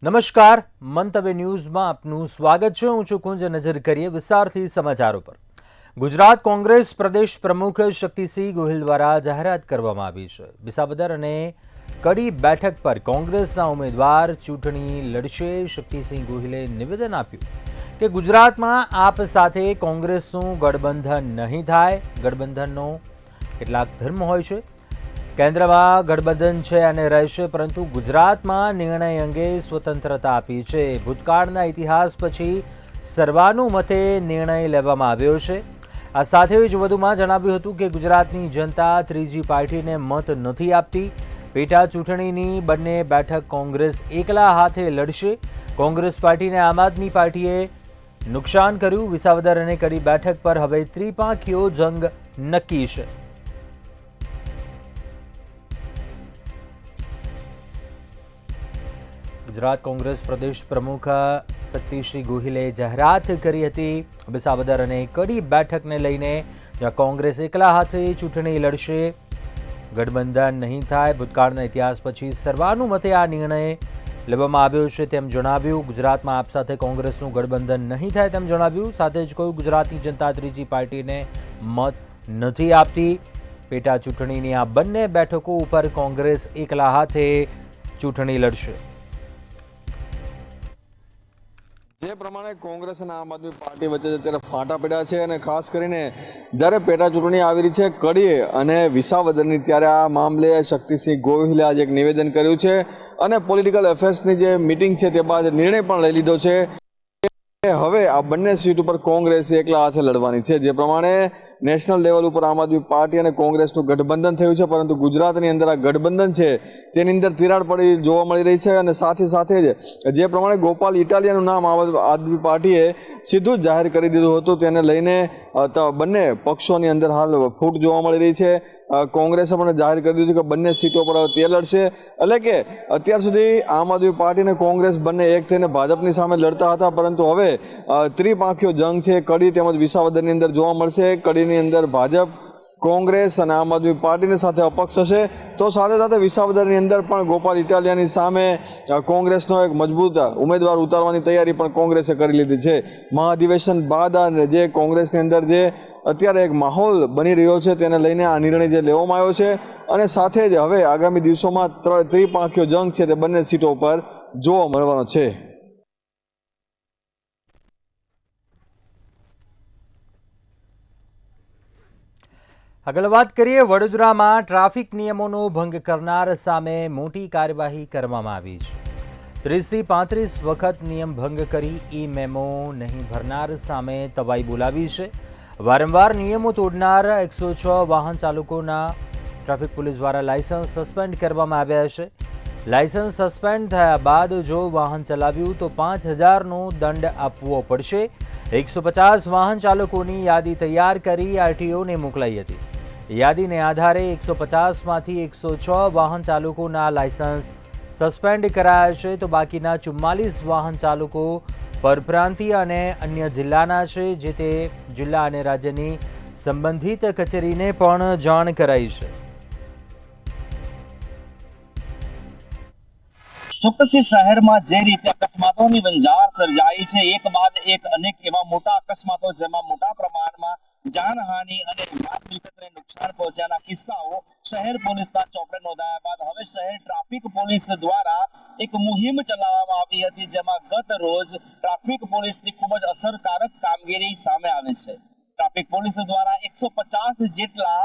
નમસ્કાર, મંતવ્ય ન્યૂઝમાં આપનું સ્વાગત છે। હું છું કુંજ। નજર કરીએ વિસ્તારથી સમાચારો પર। ગુજરાત કોંગ્રેસ પ્રદેશ પ્રમુખ શક્તિસિંહ ગોહિલ દ્વારા જાહેરાત કરવામાં આવી છે। વિસાવદર અને કડી બેઠક પર કોંગ્રેસના ઉમેદવાર ચૂંટણી લડશે। શક્તિસિંહ ગોહિલે નિવેદન આપ્યું કે ગુજરાતમાં આપ સાથે કોંગ્રેસનું ગઠબંધન નહીં થાય। ગઠબંધનનો કેટલાક ધર્મ હોય છે। કેન્દ્રમાં ગઠબંધન છે અને રહેશે, પરંતુ ગુજરાતમાં નિર્ણય અંગે સ્વતંત્રતા આપી છે। ભૂતકાળના ઇતિહાસ પછી સર્વાનુમતે નિર્ણય લેવામાં આવ્યો છે। આ સાથે જ વધુમાં જણાવ્યું હતું કે ગુજરાતની જનતા ત્રીજી પાર્ટીને મત નથી આપતી। પેટા ચૂંટણીની બંને બેઠક કોંગ્રેસ એકલા હાથે લડશે। કોંગ્રેસ પાર્ટીને આમ આદમી પાર્ટીએ નુકસાન કર્યું। વિસાવદર અને કડી બેઠક પર હવે ત્રિપાંખીયો જંગ નક્કી છે। ગુજરાત કોંગ્રેસ પ્રદેશ પ્રમુખ શક્તિસિંહ ગોહિલે જાહેરાત કરી હતી વિસાવદર અને કડી બેઠકને લઈને, જ્યાં કોંગ્રેસ એકલા હાથે ચૂંટણી લડશે। ગઠબંધન નહીં થાય। ભૂતકાળના ઇતિહાસ પછી સર્વાનુમતે આ નિર્ણય લેવામાં આવ્યો છે તેમ જણાવ્યું। ગુજરાતમાં આપ સાથે કોંગ્રેસનું ગઠબંધન નહીં થાય તેમ જણાવ્યું। સાથે જ કહ્યું, ગુજરાતની જનતા ત્રીજી પાર્ટીને મત નથી આપતી। પેટા ચૂંટણીની આ બંને બેઠકો ઉપર કોંગ્રેસ એકલા હાથે ચૂંટણી લડશે। જે પ્રમાણે કોંગ્રેસ અને આમ આદમી પાર્ટી વચ્ચે અત્યારે ફાટા પડ્યા છે, અને ખાસ કરીને જ્યારે પેટા ચૂંટણી આવી રહી છે કડી અને વિસાવદરની, ત્યારે આ મામલે શક્તિસિંહ ગોહિલે આજે એક નિવેદન કર્યું છે અને પોલિટિકલ અફેર્સની જે મિટિંગ છે તે બાદ નિર્ણય પણ લઈ લીધો છે કે હવે આ બંને સીટ ઉપર કોંગ્રેસ એકલા હાથે લડવાની છે। જે પ્રમાણે નેશનલ લેવલ ઉપર આમ આદમી પાર્ટી અને કોંગ્રેસનું ગઠબંધન થયું છે, પરંતુ ગુજરાતની અંદર આ ગઠબંધન છે તેની અંદર તિરાડ પડી જોવા મળી રહી છે। અને સાથે જ જે પ્રમાણે ગોપાલ ઇટાલિયાનું નામ આમ આદમી પાર્ટીએ સીધું જ જાહેર કરી દીધું હતું, તેને લઈને બંને પક્ષોની અંદર હાલ ફૂટ જોવા મળી રહી છે। કોંગ્રેસે પણ જાહેર કરી દીધું કે બંને સીટો પર તે લડશે। એટલે કે અત્યાર સુધી આમ આદમી પાર્ટી અને કોંગ્રેસ બંને એક થઈને ભાજપની સામે લડતા હતા, પરંતુ હવે ત્રિપાંખીયો જંગ છે કડી તેમજ વિસાવદરની અંદર જોવા મળશે। કડીની અંદર ભાજપ, કોંગ્રેસ અને આમ આદમી પાર્ટીની સાથે અપક્ષ હશે, તો સાથે વિસાવદરની અંદર પણ ગોપાલ ઇટાલિયાની સામે કોંગ્રેસનો એક મજબૂત ઉમેદવાર ઉતારવાની તૈયારી પણ કોંગ્રેસે કરી લીધી છે। મહાઅધિવેશન બાદ જે કોંગ્રેસની અંદર જે અત્યારે એક માહોલ બની રહ્યો છે તેને લઈને આ નિર્ણય જે લેવામાં આવ્યો છે, અને સાથે જ હવે આગામી દિવસોમાં ત્રિપાંખીયો જંગ છે તે બંને સીટો પર જોવા મળવાનો છે। આગળ વાત કરીએ, વડોદરામાં ટ્રાફિક નિયમોનો ભંગ કરનાર સામે મોટી કાર્યવાહી કરવામાં આવી છે। 30 થી 35 વખત નિયમ ભંગ કરી ઈ મેમો નહીં ભરનાર સામે તવાઈ બોલાવી છે। વારંવાર નિયમો તોડનાર 106 વાહન ચાલકોના ટ્રાફિક પોલીસ દ્વારા લાયસન્સ સસ્પેન્ડ કરવામાં આવ્યા છે। લાયસન્સ સસ્પેન્ડ થયા બાદ જો વાહન ચલાવ્યું તો 5000નો દંડ આપવો પડશે। 150 વાહન ચાલકોની યાદી તૈયાર કરી આરટીઓને મોકલાઈ હતી। યાદીને આધારે 150માંથી 106 વાહન ચાલકોના લાયસન્સ સસ્પેન્ડ કરાયા છે, તો બાકીના 44 વાહન ચાલકો પરપ્રાંતીય અને અન્ય જિલ્લાના છે। જે તે જિલ્લા અને રાજ્યની સંબંધિત કચેરીને પણ જાણ કરાઈ છે। ચોક્કસથી શહેરમાં જે રીતે અકસ્માતોની વંજાર સર્જાઈ છે, એક બાદ એક અનેક એવા મોટા અકસ્માતો જેમાં મોટા પ્રમાણમાં જાનહાનિ અને મિલકતને નુકસાન પહોંચ્યાના કિસ્સાઓ શહેર પોલીસના ચોપડે નોંધાયા બાદ હવે શહેર ટ્રાફિક પોલીસ દ્વારા એક મુહિમ ચલાવવામાં આવી હતી, જેમાં ગત રોજ ટ્રાફિક પોલીસની ખૂબ જ અસરકારક કામગીરી સામે આવે છે। ટ્રાફિક પોલીસ દ્વારા 150 જેટલા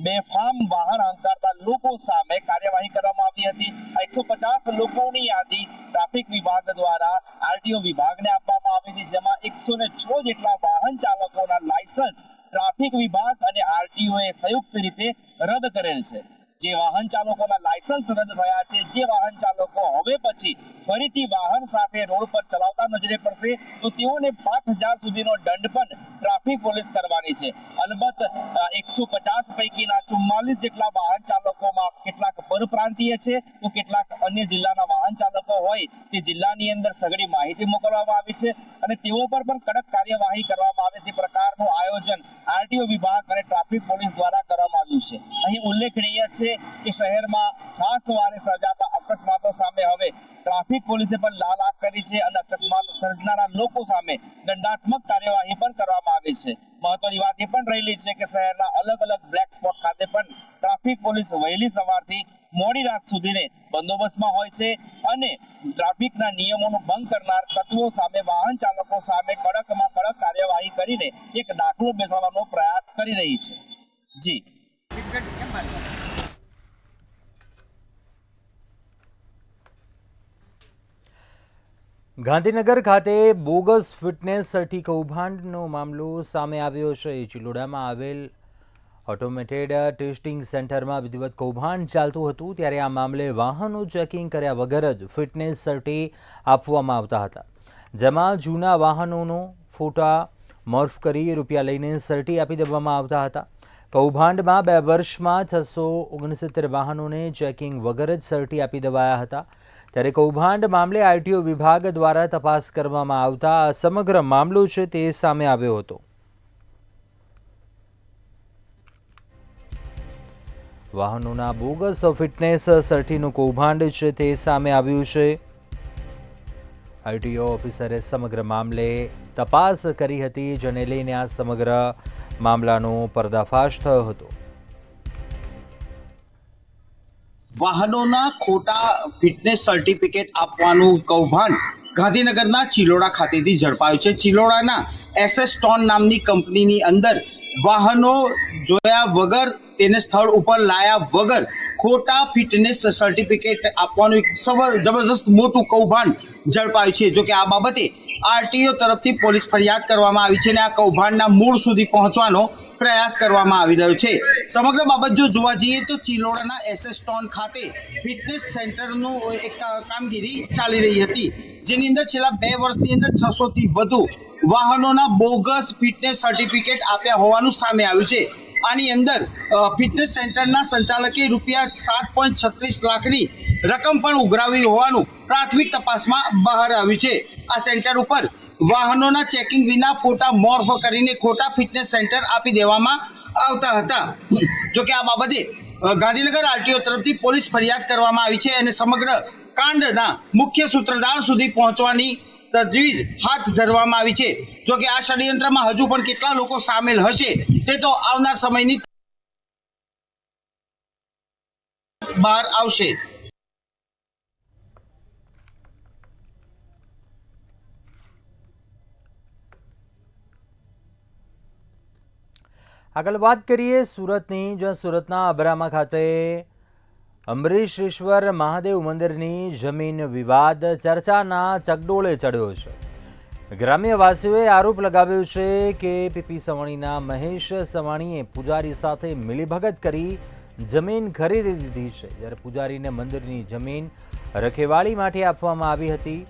બેફામ વાહન હંકારતા લોકો સામે કાર્યવાહી કરવામાં આવી હતી। 150 લોકોની યાદી ટ્રાફિક વિભાગ દ્વારા આરટીઓ વિભાગને આપવામાં આવી હતી, જેમાં 106 જેટલા વાહન ચાલકોના લાયસન્સ ટ્રાફિક વિભાગ અને આરટીઓ એ સંયુક્ત રીતે રદ કરેલ છે। જે વાહન ચાલકોના લાયસન્સ રદ થયા છે, જે વાહન ચાલકો હવે પછી ફરીથી વાહન સાથે રોડ પર ચલાવતા નજરે પડશે તો તેઓને 5000 સુધીનો દંડ પણ ટ્રાફિક પોલીસ કરવાની છે। અલબત્ત 150 પૈકીના 44 જેટલા વાહન ચાલકોમાં કેટલાક પરપ્રાંતીય છે, તો કેટલાક અન્ય જિલ્લાના વાહન ચાલકો હોય તે જિલ્લાની અંદર સઘળી માહિતી મોકલવામાં આવી છે, અને તેઓ પર પણ કડક કાર્યવાહી કરવામાં આવે તે પ્રકારનું આયોજન આરટીઓ વિભાગ અને ટ્રાફિક પોલીસ દ્વારા કરવામાં આવ્યું છે। અહીં ઉલ્લેખનીય છે કે શહેરમાં છાસવારે સર્જાતા અકસ્માતો સામે હવે ટ્રાફિક પોલીસે પણ લાલ આંખ કરી છે અને અકસ્માત સર્જનારા લોકો સામે દંડાત્મક કાર્યવાહી પણ કરવામાં આવી છે। મહત્વની વાત એ પણ રહેલી છે કે શહેરના અલગ અલગ બ્લેક સ્પોટ ખાતે પણ ટ્રાફિક પોલીસ વહેલી સવારથી મોડી રાત સુધીને બંદોબસ્તમાં હોય છે અને ટ્રાફિકના નિયમોનો ભંગ કરનાર તત્વો સામે વાહન ચાલકો સામે કડકમાં કડક કાર્યવાહી કરીને એક દાખલો બેસાડવાનો પ્રયાસ કરી રહી છે। જી ગાંધીનગર ખાતે બોગસ ફિટનેસ સર્ટી કૌભાંડનો મામલો સામે આવ્યો છે। ચિલોડામાં આવેલ ઓટોમેટેડ ટેસ્ટિંગ સેન્ટરમાં વિધિવત કૌભાંડ ચાલતું હતું ત્યારે આ મામલે વાહનો ચેકિંગ કર્યા વગર જ ફિટનેસ સર્ટી આપવામાં આવતા હતા, જેમાં જૂના વાહનોનો ફોટા મોર્ફ કરી રૂપિયા લઈને સર્ટી આપી દેવામાં આવતા હતા। કૌભાંડમાં 2 વર્ષમાં 669 વાહનોને ચેકિંગ વગર જ સર્ટી આપી દેવાયા હતા। ત્યારે કૌભાંડ મામલે આરટીઓ વિભાગ દ્વારા તપાસ કરવામાં આવતા આ સમગ્ર મામલો છે તે સામે આવ્યો હતો। વાહનોના બોગસ ફિટનેસ સર્ટીનું કૌભાંડ છે તે સામે આવ્યું છે। આરટીઓ ઓફિસરે સમગ્ર મામલે તપાસ કરી હતી, જેને લઈને આ સમગ્ર મામલાનો પર્દાફાશ થયો હતો। વાહનોના ખોટા ફિટનેસ સર્ટિફિકેટ આપવાનું કૌભાંડ ગાંધીનગરના ચિલોડા ખાતેથી ઝડપાયું છે। ચિલોડાના એસએસ ટોન નામની કંપનીની અંદર વાહનો જોયા વગર, તેને સ્થળ ઉપર લાયા વગર ખોટા ફિટનેસ સર્ટિફિકેટ આપવાનું એક જબરજસ્ત મોટું કૌભાંડ ઝડપાયું છે। જો કે આ બાબતે આરટીઓ તરફથી પોલીસ ફરિયાદ કરવામાં આવી છે અને આ કૌભાંડના મૂળ સુધી પહોંચવાનો પ્રયાસ કરવામાં આવી રહ્યો છે। સમગ્ર બાબત જો જોવા જઈએ તો ચિલોડાના એસએસ ટોન ખાતે ફિટનેસ સેન્ટરનું એક કામગીરી ચાલી રહી હતી, જેની અંદર છેલ્લા 2 વર્ષની અંદર 600થી વધુ વાહનોના બોગસ ફિટનેસ સર્ટિફિકેટ આપ્યા હોવાનું સામે આવ્યું છે। આની અંદર ફિટનેસ સેન્ટરના સંચાલકે રૂપિયા 7.36 લાખની રકમ પણ ઉઘરાવી હોવાનું પ્રાથમિક તપાસમાં બહાર આવ્યું છે। આ સેન્ટર ઉપર વાહનોના ચેકિંગ વિના ફોટા મોર્ફ કરીને ખોટા ફિટનેસ સેન્ટર આપી દેવામાં આવતા હતા। જો કે આ બાબતે ગાંધીનગર આરટીઓ તરફથી પોલીસ ફરિયાદ કરવામાં આવી છે અને સમગ્ર કાંડના મુખ્ય સૂત્રધાર સુધી પહોંચવાની તજવીજ હાથ ધરવામાં આવી છે। જો કે આ ષડયંત્રમાં હજુ પણ કેટલા લોકો સામેલ હશે તે તો આવનાર સમયની બહાર આવશે। આગળ વાત કરીએ સુરતની, જ્યાં સુરતના અબરામા ખાતે અમરીશેશ્વર મહાદેવ મંદિરની જમીન વિવાદ ચર્ચાના ચકડોળે ચડ્યો છે। ગ્રામ્યવાસીઓએ આરોપ લગાવ્યો છે કે પીપી સવાણીના મહેશ સવાણીએ પૂજારી સાથે મિલીભગત કરી જમીન ખરીદી લીધી છે, જ્યારે પૂજારીને મંદિરની જમીન રખેવાળી માટે આપવામાં આવી હતી,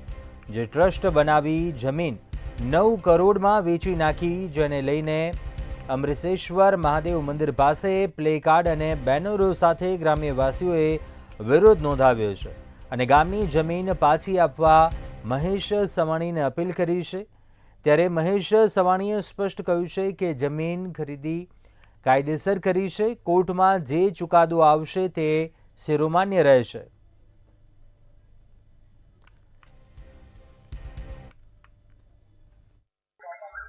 જે ટ્રસ્ટ બનાવી જમીન 9 કરોડમાં વેચી નાખી, જેને લઈને અમરીશેશ્વર મહાદેવ મંદિર પાસે પ્લેકાર્ડ અને બેનરો સાથે ગ્રામ્યવાસીઓએ વિરોધ નોંધાવ્યો છે અને ગામની જમીન પાછી આપવા મહેશ સવાણીને અપીલ કરી છે। ત્યારે મહેશ સવાણીએ સ્પષ્ટ કહ્યું છે કે જમીન ખરીદી કાયદેસર કરી છે, કોર્ટમાં જે ચુકાદો આવશે તે શિરોમાન્ય રહેશે।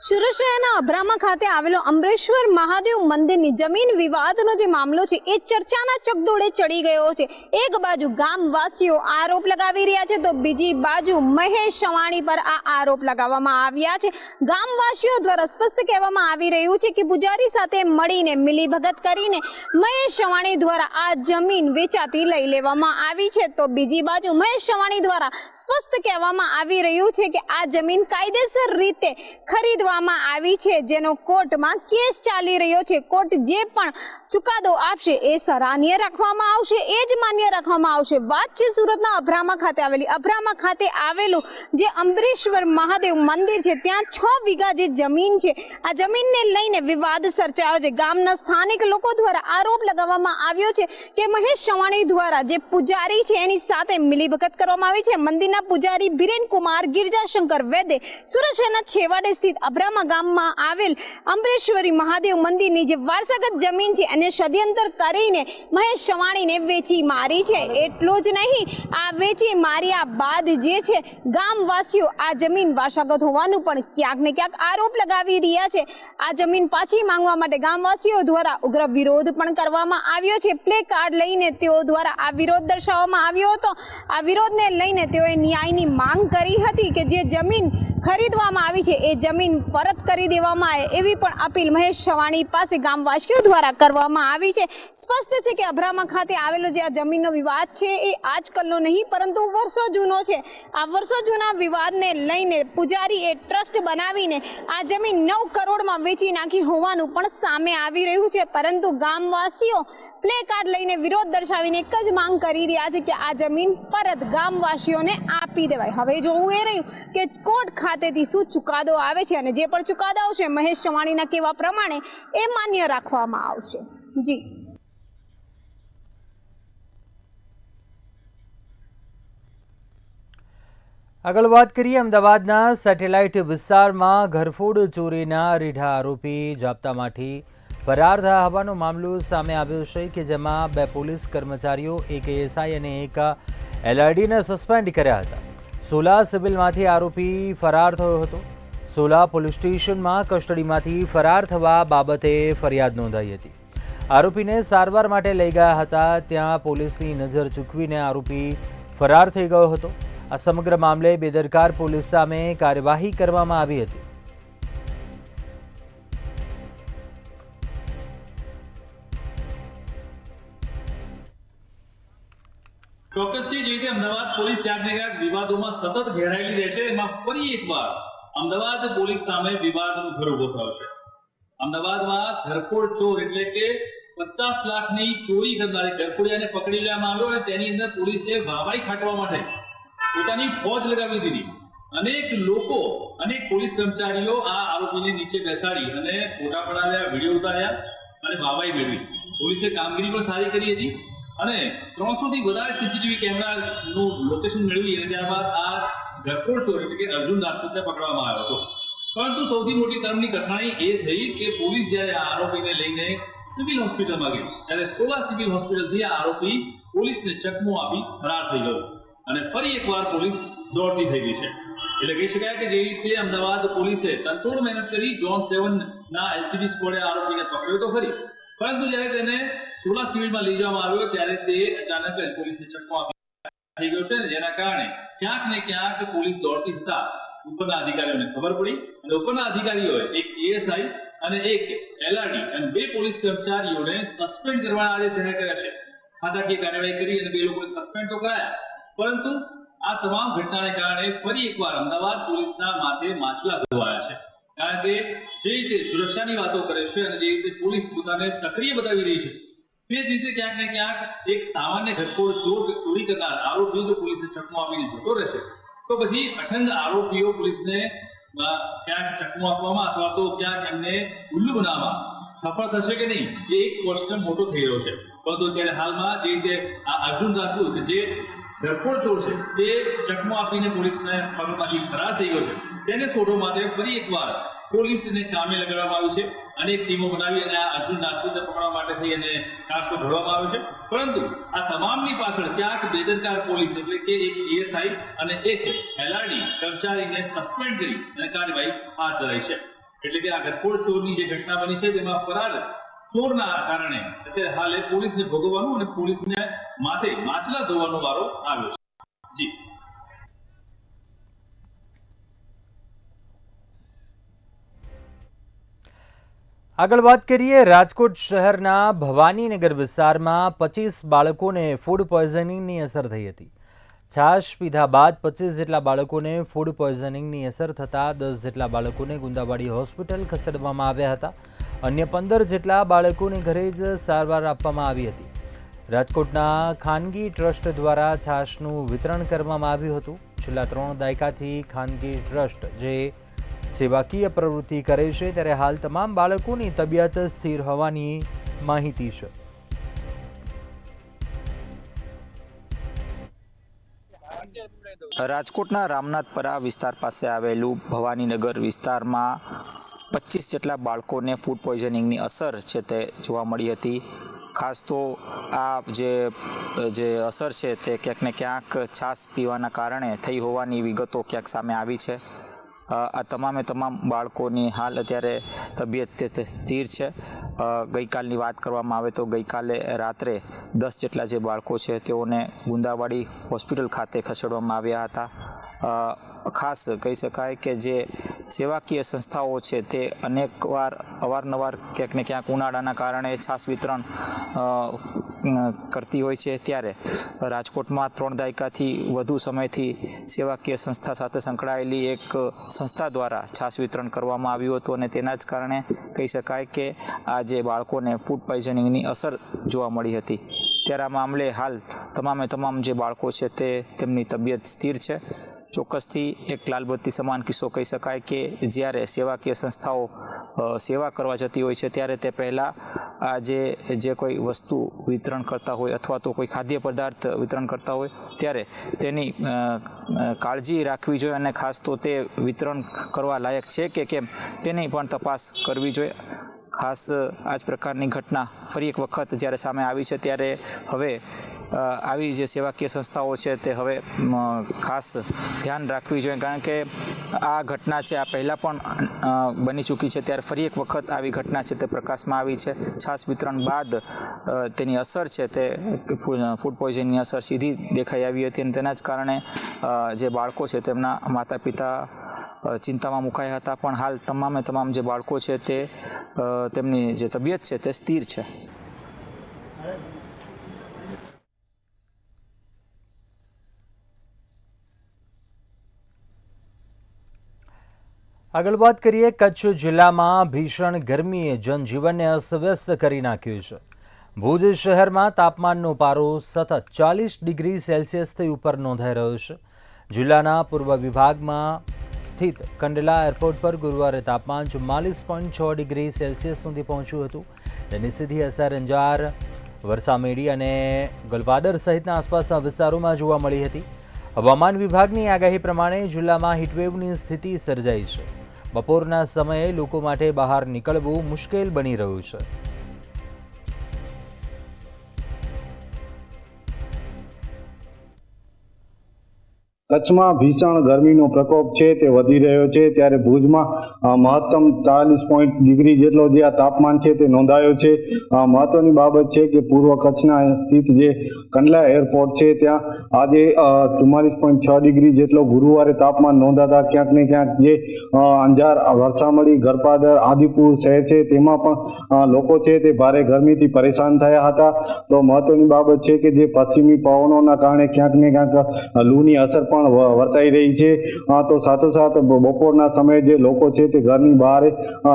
સુરત શહેરના અબ્રામા ખાતે આવેલો અમરેશ્વર મહાદેવ મંદિરની જમીન વિવાદનો જે મામલો છે એ ચર્ચાના ચકડોળે ચડી ગયો છે। એક બાજુ ગામવાસીઓ આરોપ લગાવી રહ્યા છે તો બીજી બાજુ મહેશ સવાણી પર આ આરોપ લગાવવામાં આવ્યા છે। ગામવાસીઓ દ્વારા સ્પષ્ટ કહેવામાં આવી રહ્યું છે કે પૂજારી સાથે મળીને મિલીભગત કરીને મહેશ સવાણી દ્વારા આ જમીન વેચાતી લઈ લેવામાં આવી છે, તો બીજી બાજુ મહેશ સવાણી દ્વારા સ્પષ્ટ કહેવામાં આવી રહ્યું છે કે આ જમીન કાયદેસર રીતે ખરીદવામાં આવી છે, જેનો કોર્ટમાં કેસ ચાલી રહ્યો છે। કોર્ટ જે પણ ચુકાદો આપશે એ સરાહનીય રાખવામાં આવશે, એ જ માન્ય રાખવામાં આવશે। વાત છે સુરતના અબ્રામા ખાતે આવેલું જે અમરેશ્વર મહાદેવ મંદિર છે, ત્યાં 6 વીઘા જે જમીન છે, આ જમીનને લઈને વિવાદ સર્જાયો છે। ગામના સ્થાનિક લોકો દ્વારા આરોપ લગાવવામાં આવ્યો છે કે મહેશ સવાણી દ્વારા જે પૂજારી છે એની સાથે મિલીભગત કરવામાં આવી છે। મંદિરના પૂજારી બિરેન કુમાર ગિરજાશંકર વૈદ્ય સુરત શહેરના છેવાડે સ્થિત અબ્રામા ગામમાં આવેલ અમરેશ્વરી મહાદેવ મંદિરની જે વારસાગત જમીન છે એને ષડયંત્ર કરીને મહેશ ચવાણીને વેચી મારી છે. એટલું જ નહીં, આ વેચી માર્યા બાદ જે છે ગામવાસીઓ આ જમીન વારસાગત હોવાનું પણ ક્યાંક ને ક્યાંક આરોપ લગાવી રહ્યા છે. આ જમીન પાછી માંગવા માટે ગામવાસીઓ દ્વારા ઉગ્ર વિરોધ પણ કરવામાં આવ્યો છે. પ્લે કાર્ડ લઈને તેઓ દ્વારા આ વિરોધ દર્શાવવામાં આવ્યો હતો. આ વિરોધને લઈને તેઓએ ન્યાયની માંગ કરી હતી કે જે જમીન ખરીદવામાં આવી છે એ જમીન પરત કરી દેવામાં આવે એવી પણ અપીલ મહેશ ચવાણી પાસે ગામવાસીઓ દ્વારા કરવામાં આવી છે. સ્પષ્ટ છે કે અબ્રામા ખાતે આવેલો જે આ જમીનનો વિવાદ છે એ આજકાલનો નહીં પરંતુ વર્ષો જૂનો છે. આ વર્ષો જૂના વિવાદને લઈને પૂજારીએ ટ્રસ્ટ બનાવીને આ જમીન 9 કરોડમાં વેચી નાખી હોવાનું પણ સામે આવી રહ્યું છે. પરંતુ ગામવાસીઓ પ્લે કાર્ડ લઈને વિરોધ દર્શાવીને એક જ માંગ કરી રહ્યા છે કે આ જમીન પરત ગામવાસીઓને આપી દેવાય. હવે જોવું એ રહ્યું કે કોર્ટ ખાતેથી શું ચુકાદો આવે છે અને જે પણ ચુકાદો આવશે મહેશ ચવાણીના કહેવા પ્રમાણે એ માન્ય રાખવામાં આવશે. જી આગળ વાત કરીએ અમદાવાદના સેટેલાઇટ વિસ્તારમાં ઘરફોડ ચોરીના રીઢા આરોપી જાપ્તામાંથી ફરાર થયા હોવાનો મામલો સામે આવ્યો છે કે જેમાં 2 પોલીસ કર્મચારીઓ, એક એએસઆઈ અને એક એલઆરડીને સસ્પેન્ડ કર્યા હતા. સોલા સિવિલમાંથી આરોપી ફરાર થયો હતો. સોલા પોલીસ સ્ટેશનમાં કસ્ટડીમાંથી ફરાર થવા બાબતે ફરિયાદ નોંધાઈ હતી. આરોપીને સારવાર માટે લઈ ગયા હતા. ત્યાં પોલીસની નજર ચૂકવીને આરોપી ફરાર થઈ ગયો હતો. આ સમગ્ર મામલે બેદરકાર પોલીસ સામે કાર્યવાહી કરવામાં આવી હતી. ચોક્કસથી જે રીતે અમદાવાદ પોલીસ ક્યાંક ને ક્યાંક વિવાદોમાં સતત ઘેરાયેલી રહે છે, એમાં ફરી એકવાર અમદાવાદ પોલીસ સામે વિવાદનો ઘર ઉભો થયો છે. અમદાવાદમાં ઘરફોડ ચોર એટલે કે 50 લાખની ચોરી કરનારી ઘરફોડિયાને પકડી લેવામાં આવ્યો અને તેની અંદર પોલીસે વાવાઈ ખાટવા માટે પોતાની ફોજ લગાવી દીધી. અનેક લોકો, અનેક પોલીસ કર્મચારીઓ આ આરોપીને નીચે બેસાડી અને ફોટા પડાવ્યા, વિડીયો ઉતાર્યા અને વાવાઈ મેળવી. પોલીસે કામગીરી પણ સારી કરી હતી અને 300 થી વધારે સીસીટીવી કેમેરાનું લોકેશન મેળવી અને ત્યારબાદ આ ઘરફોડ ચોર એટલે કે અર્જુન રાજપૂતને પકડવામાં આવ્યો હતો. પરંતુ સૌથી મોટી કર્મની કઠણાઈ એ થઈ કે પોલીસ જ્યારે આ આરોપીને લઈને સિવિલ હોસ્પિટલમાં ગઈ ત્યારે સોલા સિવિલ હોસ્પિટલથી આ આરોપી પોલીસને ચકમો આપી ફરાર થઈ ગયો અને ફરી એકવાર પોલીસ દોડતી થઈ ગઈ છે. એટલે કહી શકાય કે જે રીતે અમદાવાદ પોલીસે તનતોડ મહેનત કરી ઝોન 7 ના એલસીબી સ્ક્વોડે આરોપીને પકડ્યો તો ખરી, પરંતુ જ્યારે તેને સોલા સિવિલમાં લઈ જવામાં આવ્યો ત્યારે તે અચાનક જ પોલીસે ચકમો આપી થઈ ગયો છે, જેના કારણે ક્યાંક ને ક્યાંક પોલીસ દોડતી થતા ઉપરના અધિકારીઓને ખબર પડી અને ઉપરના અધિકારીઓએ એક એએસઆઈ અને એક એલઆરડી અને 2 પોલીસ કર્મચારીઓને સસ્પેન્ડ કરવાના આદેશ જાહેર કર્યા છે. ખાતાકીય કાર્યવાહી કરી અને 2 લોકોને સસ્પેન્ડ તો કરાયા, પરંતુ આ તમામ ઘટનાને કારણે ફરી એકવાર અમદાવાદ પોલીસના માથે માછલા ધોવાયા છે. કારણ કે જે રીતે સુરક્ષાની વાતો કરે છે અને જે રીતે પોલીસ પોતાને સક્રિય બતાવી રહી છે, તે જ રીતે ક્યાંક ને ક્યાંક એક સામાન્ય ઘરફોડ ચોરી કરનાર આરોપીઓ જો પોલીસે ચકમો આપીને જતો રહેશે તો પછી અઠંગ આરોપીઓ પોલીસને ક્યાંક ચકમો આપવામાં અથવા તો ક્યાંક એમને ઉલ્લુ બનાવવામાં સફળ થશે કે નહીં એ એક ક્વેશ્ચન મોટો થઈ રહ્યો છે. પરંતુ અત્યારે હાલમાં જે રીતે આ અર્જુન રાજપૂત જે ઘરફોડ ચોર છે તે ચકમો આપીને પોલીસને પગમાંથી ફરાર થઈ ગયો છે, તેને છોડવા માટે ફરી એકવાર પોલીસને કામે લગાડવામાં આવી છે. અનેક ટીમો બનાવી અને આ અર્જુન રાજપૂતને પકડવા માટે થઈ અને કારસો ઘડવામાં આવ્યો છે. પરંતુ આ તમામની પાછળ ક્યાંક બેદરકાર પોલીસ એટલે કે એક એએસઆઈ અને એક એલઆરડી કર્મચારીને સસ્પેન્ડ કરી અને કાર્યવાહી હાથ ધરાઈ છે. એટલે કે આ ઘરફોડ ચોરની જે ઘટના બની છે તેમાં ફરાર ચોરના કારણે અત્યારે હાલે પોલીસને ભોગવવાનું અને પોલીસને માથે માછલા ધોવાનો વારો આવ્યો છે. જી આગળ વાત કરીએ રાજકોટ શહેરના ભવાનીનગર વિસ્તારમાં 25 બાળકોને ફૂડ પોઈઝનિંગની અસર થઈ હતી. છાશ પીધા બાદ 25 જેટલા બાળકોને ફૂડ પોઈઝનિંગની અસર થતાં 10 જેટલા બાળકોને ગુંદાવાડી હોસ્પિટલ ખસેડવામાં આવ્યા હતા. અન્ય 15 જેટલા બાળકોને ઘરે જ સારવાર આપવામાં આવી હતી. રાજકોટના ખાનગી ટ્રસ્ટ દ્વારા છાશનું વિતરણ કરવામાં આવ્યું હતું. છેલ્લા 3 દાયકાથી ખાનગી ટ્રસ્ટ જે સેવાકીય પ્રવૃત્તિ કરે છે ત્યારે હાલ તમામ બાળકોની તબિયત સ્થિર હોવાની માહિતી છે. રાજકોટના રામનાથપરા વિસ્તાર પાસે આવેલું ભવાનીનગર વિસ્તારમાં 25 જેટલા બાળકોને ફૂડ પોઈઝનિંગની અસર છે તે જોવા મળી હતી. ખાસ તો આ જે અસર છે તે ક્યાંક ને ક્યાંક છાશ પીવાના કારણે થઈ હોવાની વિગતો ક્યાંક સામે આવી છે. આ તમામ બાળકોની હાલ અત્યારે તબિયત સ્થિર છે. ગઈકાલની વાત કરવામાં આવે તો ગઈકાલે રાત્રે 10 જેટલા જે બાળકો છે તેઓને ગુંદાવાડી હોસ્પિટલ ખાતે ખસેડવામાં આવ્યા હતા. ખાસ કહી શકાય કે જે સેવાકીય સંસ્થાઓ છે તે અવારનવાર ક્યાંક ને ક્યાંક ઉનાળાના કારણે છાશ વિતરણ કરતી હોય છે, ત્યારે રાજકોટમાં 3 દાયકાથી વધુ સમયથી સેવાકીય સંસ્થા સાથે સંકળાયેલી એક સંસ્થા દ્વારા છાશ વિતરણ કરવામાં આવ્યું હતું અને તેના જ કારણે કહી શકાય કે આ જે બાળકોને ફૂડ પોઈઝનિંગની અસર જોવા મળી હતી. ત્યારે આ મામલે હાલ તમામ જે બાળકો છે તેમની તબિયત સ્થિર છે. ચોક્કસથી એક લાલબત્તી સમાન કિસ્સો કહી શકાય કે જ્યારે સેવાકીય સંસ્થાઓ સેવા કરવા જતી હોય છે ત્યારે તે પહેલાં આ જે કોઈ વસ્તુ વિતરણ કરતા હોય અથવા તો કોઈ ખાદ્ય પદાર્થ વિતરણ કરતા હોય ત્યારે તેની કાળજી રાખવી જોઈએ અને ખાસ તો તે વિતરણ કરવા લાયક છે કે કેમ તેની પણ તપાસ કરવી જોઈએ. ખાસ આ જ પ્રકારની ઘટના ફરી એક વખત જ્યારે સામે આવી છે ત્યારે હવે આવી જે સેવાકીય સંસ્થાઓ છે તે હવે ખાસ ધ્યાન રાખવી જોઈએ, કારણ કે આ ઘટના છે આ પહેલાં પણ બની ચૂકી છે. ત્યારે ફરી એક વખત આવી ઘટના છે તે પ્રકાશમાં આવી છે. છાશ વિતરણ બાદ તેની અસર છે તે ફૂડ પોઈઝનની અસર સીધી દેખાઈ આવી હતી અને તેના જ કારણે જે બાળકો છે તેમના માતા પિતા ચિંતામાં મુકાયા હતા. પણ હાલ તમામ જે બાળકો છે તે તેમની જે તબિયત છે તે સ્થિર છે. આગળ વાત કરીએ, કચ્છ જિલ્લામાં ભીષણ ગરમીએ જનજીવનને અસ્તવ્યસ્ત કરી નાખ્યું છે. ભુજ શહેરમાં તાપમાનનો પારો સતત 40 ડિગ્રી સેલ્સિયસથી ઉપર નોંધાઈ રહ્યો છે. જિલ્લાના પૂર્વ વિભાગમાં સ્થિત કંડલા એરપોર્ટ પર ગુરુવારે તાપમાન 44.6 ડિગ્રી સેલ્સિયસ સુધી પહોંચ્યું હતું. તેની સીધી અસર અંજાર, વરસામેડી અને ગલપાદર સહિતના આસપાસના વિસ્તારોમાં જોવા મળી હતી. હવામાન વિભાગની આગાહી પ્રમાણે જિલ્લામાં હીટવેવની સ્થિતિ સર્જાઈ છે. બપોરના સમયે લોકો માટે બહાર નીકળવું મુશ્કેલ બની રહ્યું છે. કચ્છમાં ભીષણ ગરમીનો પ્રકોપ છે તે વધી રહ્યો છે. ત્યારે ભુજમાં મહત્તમ 40 ડિગ્રી જેટલો જે આ તાપમાન છે તે નોંધાયો છે. મહત્વની બાબત છે કે પૂર્વ કચ્છના સ્થિત જે કંડલા એરપોર્ટ છે ત્યાં આજે 44.6 ડિગ્રી જેટલો ગુરુવારે તાપમાન નોંધાતા ક્યાંક ને ક્યાંક જે અંજાર, વરસામડી, ગરપાદર, આદિપુર શહેર છે તેમાં પણ લોકો છે તે ભારે ગરમીથી પરેશાન થયા હતા. તો મહત્વની બાબત છે કે જે પશ્ચિમી પવનોના કારણે ક્યાંક ને ક્યાંક લૂની અસર પણ વર્તાઈ રહી છે. તો સાથોસાથ બપોરના સમયે જે લોકો છે તે ઘરની બહાર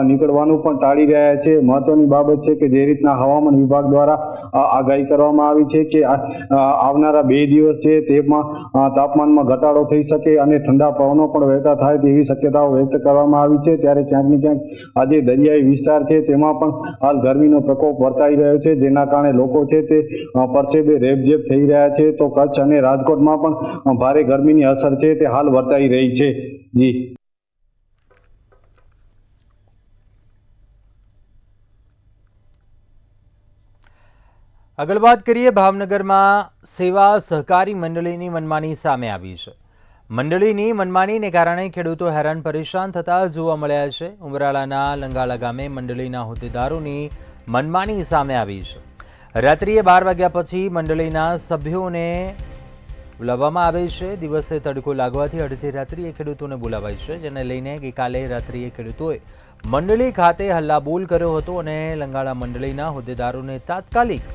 નીકળવાનું પણ ટાળી રહ્યા છે. મહત્વની બાબત છે કે જે રીતના હવામાન વિભાગ દ્વારા આગાહી કરવામાં આવી છે કે આવનારા 2 દિવસ છે તેમાં તાપમાનમાં ઘટાડો થઈ શકે અને ઠંડા પવનો પણ વહેતા થાય તેવી શક્યતાઓ વ્યક્ત કરવામાં આવી છે. ત્યારે ક્યાંક ને ક્યાંક આજે દરિયાઈ વિસ્તાર છે તેમાં પણ હાલ ગરમીનો પ્રકોપ વર્તાઈ રહ્યો છે, જેના કારણે લોકો છે તે પરસેબે રેબઝેબ થઈ રહ્યા છે. તો કચ્છ અને રાજકોટમાં પણ ભારે ગરમીની અસર છે તે હાલ વર્તાઈ રહી છે. જી આગળ વાત કરીએ, ભાવનગરમાં સેવા સહકારી મંડળીની મનમાની સામે આવી છે. મંડળીની મનમાનીને કારણે ખેડૂતો હેરાન પરેશાન થતા જોવા મળ્યા છે. ઉમરાળાના લંગાળા ગામે મંડળીના હોદ્દેદારોની મનમાની સામે આવી છે. રાત્રિએ 12 વાગ્યા પછી મંડળીના સભ્યોને બોલાવવામાં આવે છે. દિવસે તડકો લાગવાથી અડધી રાત્રિએ ખેડૂતોને બોલાવાય છે, જેને લઈને ગઈકાલે રાત્રિએ ખેડૂતોએ મંડળી ખાતે હલ્લાબોલ કર્યો હતો અને લંગાળા મંડળીના હોદ્દેદારોને તાત્કાલિક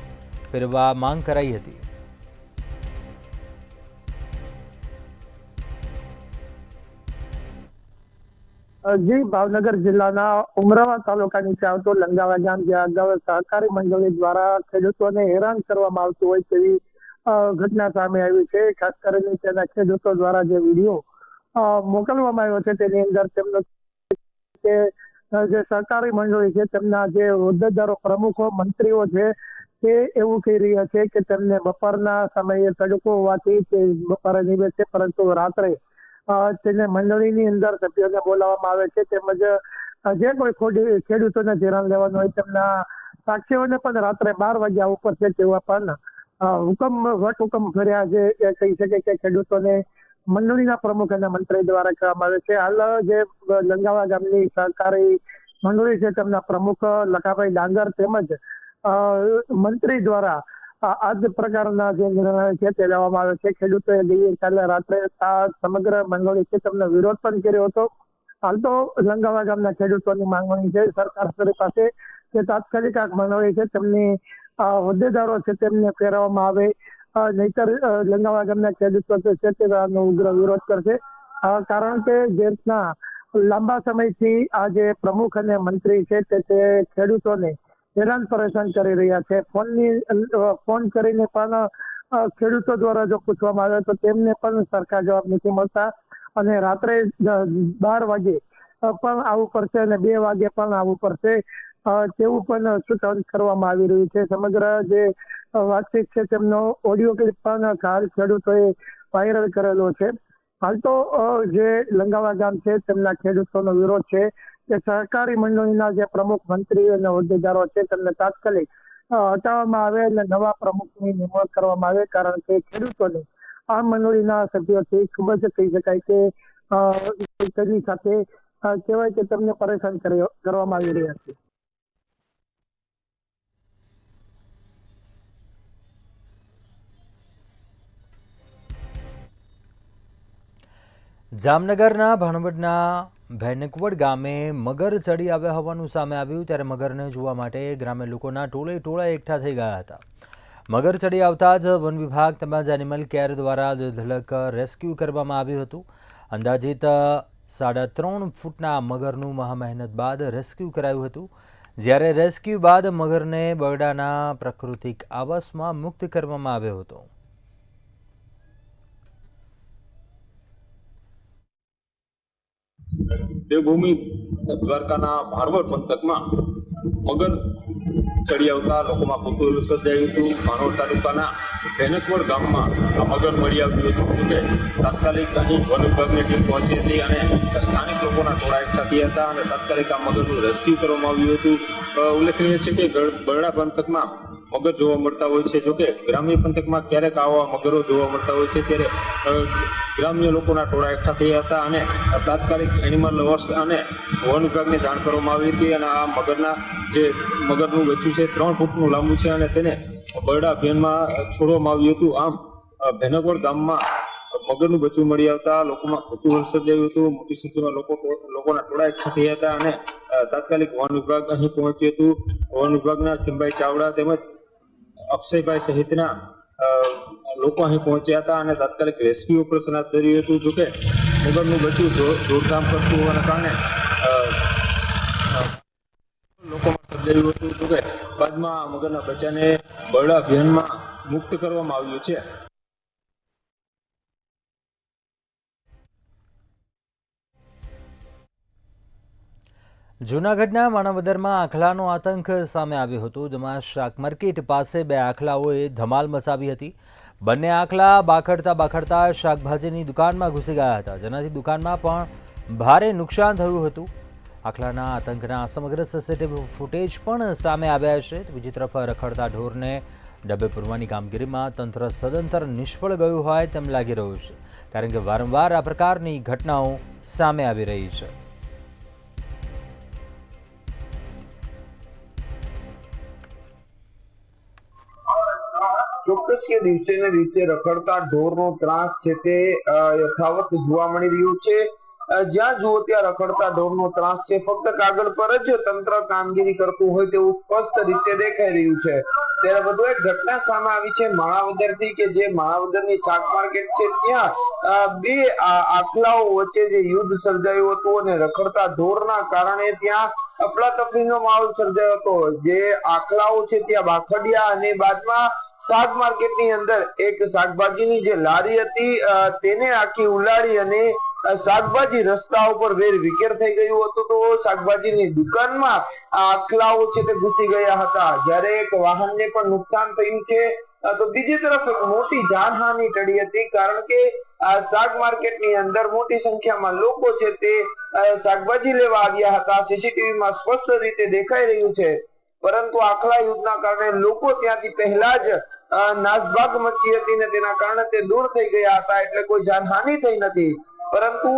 ફેરવવા માંગ કરાઈ હતી. જી, ભાવનગર જિલ્લાના ઉમરાળા તાલુકા નીચે આવતો લંગાવા ગામ, જ્યાં અગાઉ સહકારી મંડળી દ્વારા ખેડૂતોને હેરાન કરવામાં આવતું હોય તેવી ઘટના સામે આવી છે. ખાસ કરીને તેના ખેડૂતો દ્વારા જે વિડીયો મોકલવામાં આવ્યો છે તેની અંદર તેમનો જે સહકારી મંડળી છે તેમના જે હોદ્દેદારો, પ્રમુખો, મંત્રીઓ છે તે એવું કહી રહ્યા છે કે તેમને બપોરના સમયે તડકો હોવાથી તે બપોરે નહીં બેસે, પરંતુ રાત્રે તેને મંડળીની અંદર સભ્યોને બોલાવવામાં આવે છે. તેમજ જે કોઈ ખેડૂતોને ધિરાણ લેવાનું હોય તેમના સાક્ષીઓને પણ રાત્રે 12 વાગ્યા ઉપર છે તેવા પણ હુકમ કર્યા છે. એ કહી શકે કે ખેડૂતોને મંડળીના પ્રમુખ અને મંત્રી દ્વારા કહેવામાં આવે છે. હાલ જે લંગાવા ગામની સહકારી મંડળી છે તેમના પ્રમુખ લખાભાઈ ડાંગર તેમજ મંત્રી દ્વારા આ જ પ્રકારના જે નિર્ણય છે તે લેવામાં આવે છે. ખેડૂતોએ ગઈકાલે રાત્રે આ સમગ્ર મંડળી છે તેમનો વિરોધ પણ કર્યો હતો. હાલ તો લંગાવા ગામના ખેડૂતોની માંગણી છે સરકાર પાસે કે તાત્કાલિક આ મંડળી છે તેમની હોદ્દેદારો છે તેમને ફેરવવામાં આવે, નહીતર લંગાવા ગામના ખેડૂતો છે તેનો ઉગ્ર વિરોધ કરશે. કારણ કે જે રીતના લાંબા સમયથી આ જે પ્રમુખ અને મંત્રી છે તે ખેડૂતોને હેરાન પરેશાન કરી રહ્યા છે. ફોન કરીને પણ ખેડૂતો દ્વારા જો પૂછવામાં આવે તો તેમને પણ સરખા જવાબ નથી મળતા અને રાત્રે 12 વાગે પણ આવવું પડશે અને 2 વાગે પણ આવવું પડશે તેવું પણ સૂચન કરવામાં આવી રહ્યું છે. સમગ્ર જે વાતચીત છે તેમનો ઓડિયો ક્લિપ પણ ખેડૂતોએ વાયરલ કરેલો છે. હાલ તો જે લંગાવા ગામ છે તેમના ખેડૂતોનો વિરોધ છે કે સહકારી મંડળીના જે પ્રમુખ મંત્રી અને હોદ્દેદારો છે તેમને તાત્કાલિક હટાવવામાં આવે અને નવા પ્રમુખની નિમણૂક કરવામાં આવે. કારણ કે ખેડૂતોને આ મંડળીના સભ્યોથી ખૂબ જ કહી શકાય કે તેની સાથે કહેવાય કે તેમને પરેશાન કરવામાં આવી રહ્યા છે. જામનગરના ભાણવડના ભેનકવડ ગામે મગર ચડી આવ્યા હોવાનું સામે આવ્યું, ત્યારે મગરને જોવા માટે ગ્રામ્ય લોકોના ટોળા એકઠા થઈ ગયા હતા. મગર ચડી આવતા જ વન વિભાગ તેમજ એનિમલ કેર દ્વારા ધડક રેસ્ક્યુ કરવામાં આવ્યું હતું. અંદાજિત 3.5 ફૂટના મગરનું મહામહેનત બાદ રેસ્ક્યુ કરાયું હતું. જ્યારે રેસ્ક્યુ બાદ મગરને બરડાના પ્રાકૃતિક આવાસમાં મુક્ત કરવામાં આવ્યો હતો. દેવભૂમિ દ્વારકાના ભાણવડ પંથકમાં મગર ચડી આવતા લોકોમાં કુતૂહલ સર્જાયું હતું. ભાણવડ તાલુકાના ભેનકવડ ગામમાં આ મગર મળી આવ્યું હતું કે તાત્કાલિક અહીં વન વિભાગની ટીમ પહોંચી હતી અને સ્થાનિક લોકોના ટોળા એકઠા થયા હતા અને તાત્કાલિક આ મગરનું રેસ્ક્યુ કરવામાં આવ્યું હતું. ઉલ્લેખનીય છે કે બરડા પંથકમાં મગર જોવા મળતા હોય છે. જોકે ગ્રામ્ય પંથકમાં ક્યારેક આવા મગરો જોવા મળતા હોય છે, ત્યારે ગ્રામ્ય લોકોના ટોળા એકઠા થયા હતા અને તાત્કાલિક એનિમલ લવર્સ અને વન વિભાગને જાણ કરવામાં આવી હતી. અને આ મગરનું બચ્ચું છે 3 ફૂટનું લાંબુ છે અને તેને બરડા અભિયાનમાં છોડવામાં આવ્યું હતું. આમ ભેનકવડ ગામમાં મગરનું બચ્ચું મળી આવતા લોકોમાં કુતૂહલ સર્જાયું હતું. મોટી સંખ્યામાં લોકોના ટોળા એકઠા થયા હતા અને તાત્કાલિક વન વિભાગ અહીં પહોંચ્યું હતું. વન વિભાગના ખીમભાઈ ચાવડા તેમજ અક્ષયભાઈ સહિતના લોકો અહીં પહોંચ્યા હતા અને તાત્કાલિક રેસ્ક્યુ ઓપરેશન હાથ ધર્યું હતું. જોકે મગરનું બચ્ચું દોડધામ કરતું હોવાના કારણે લોકોમાં સર્જાયું હતું. જોકે બાદમાં મગરના બચ્ચાને બરડા અભિયાનમાં મુક્ત કરવામાં આવ્યું છે. જૂનાગઢના માણાવદરમાં આખલાનો આતંક સામે આવ્યો હતો, જેમાં શાક માર્કેટ પાસે 2 આખલાઓએ ધમાલ મચાવી હતી. બંને આખલા બાખડતા શાકભાજીની દુકાનમાં ઘૂસી ગયા હતા, જેનાથી દુકાનમાં પણ ભારે નુકસાન થયું હતું. આખલાના આતંકના સમગ્ર સીસીટીવી ફૂટેજ પણ સામે આવ્યા છે. બીજી તરફ રખડતા ઢોરને ડબ્બે પૂરવાની કામગીરીમાં તંત્ર સદંતર નિષ્ફળ ગયું હોય તેમ લાગી રહ્યું છે, કારણ કે વારંવાર આ પ્રકારની ઘટનાઓ સામે આવી રહી છે. ચોક્કસ કે દિવસે ને દિવસે રખડતા ઢોરનો ત્રાસ છે તે યથાવત જોવા મળી રહ્યો છે. જ્યાં જુઓ ત્યાં રખડતા ઢોરનો ત્રાસ છે. ફક્ત કાગળ પર જ તંત્ર કામગીરી કરતું હોય તેવું સ્પષ્ટ રીતે દેખાઈ રહ્યું છે. ત્યારે વધુ એક ઘટના સામે આવી છે માણાવદરથી, કે જે માણાવદરની શાક માર્કેટ છે ત્યાં 2 આખલાઓ વચ્ચે જે યુદ્ધ સર્જાયું હતું અને રખડતા ઢોરના કારણે ત્યાં અફલાતફરીનો માહોલ સર્જાયો હતો. જે આખલાઓ છે ત્યાં બાખડ્યા અને બાદમાં શાક માર્કેટની અંદર એક શાકભાજીની જે લારી હતી તેને આખી ઉલાડી અને શાકભાજી રસ્તા ઉપર વેર વિખેર થઈ ગયું હતું, તો શાકભાજીની દુકાનમાં આખલાઓ છે તે ઘૂસી ગયા હતા. જ્યારે એક વાહનને પણ નુકસાન થયું છે, તો બીજી તરફ એક મોટી જાનહાનિ ટળી હતી, કારણ કે શાક માર્કેટની અંદર મોટી સંખ્યામાં લોકો છે તે શાકભાજી લેવા આવ્યા હતા. સીસીટીવીમાં સ્પષ્ટ રીતે દેખાઈ રહ્યું છે, પરંતુ આખલા યુદ્ધના કારણે લોકો ત્યાંથી પહેલા જ નાસભાગ મચી હતી ને તેના કારણે તે દૂર થઈ ગયા હતા. એટલે કોઈ જાનહાનિ થઈ નથી, પરંતુ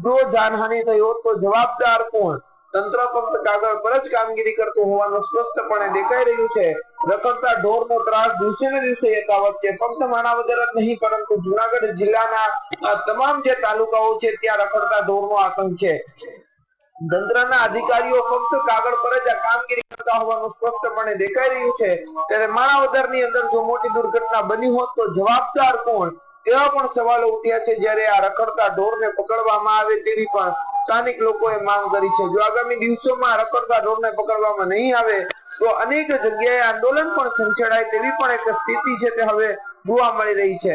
જો જાનહાનિ થઈ હોત તો જવાબદાર કોણ? તંત્ર ફક્ત કાગળ પર જ કામગીરી કરતું હોવાનું સ્પષ્ટપણે દેખાઈ રહ્યું છે. રખડતા ઢોરનો ત્રાસ દિવસે ને દિવસે યથાવત છે. ફક્ત માણાવદર જ નહીં, પરંતુ જુનાગઢ જિલ્લાના તમામ જે તાલુકાઓ છે ત્યાં રખડતા ઢોરનો આતંક છે. તંત્રના અધિકારીઓ ફક્ત કાગળ પર જ આ કામગીરી કરતા હોવાનું સ્પષ્ટપણે દેખાઈ રહ્યું છે. ત્યારે માણાવદરની અંદર જો મોટી દુર્ઘટના બની હોત તો જવાબદાર કોણ? તેવા પણ સવાલો ઉઠ્યા છે. જ્યારે આ રખડતા ઢોરને પકડવામાં આવે તેવી પણ સ્થાનિક લોકોએ માંગ કરી છે. જો આગામી દિવસોમાં રખડતા ઢોરને પકડવામાં નહીં આવે તો અનેક જગ્યાએ આંદોલન પણ છંછેડાય તેવી પણ એક સ્થિતિ છે તે હવે જોવા મળી રહી છે.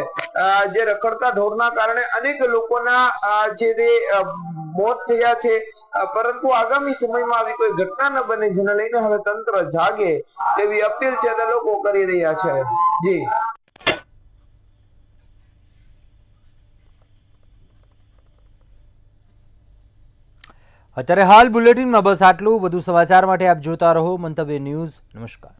જે રખડતા ઢોરના કારણે અનેક લોકોના જે મોત થયા છે, પરંતુ આગામી સમયમાં આવી કોઈ ઘટના ન બને, જેને લઈને હવે તંત્ર જાગે તેવી અપીલ છે તે લોકો કરી રહ્યા છે. જી અત્યારે હાલ બુલેટિનમાં બસ આટલું. વધુ સમાચાર માટે આપ જોતા રહો મંતવ્ય ન્યૂઝ. નમસ્કાર.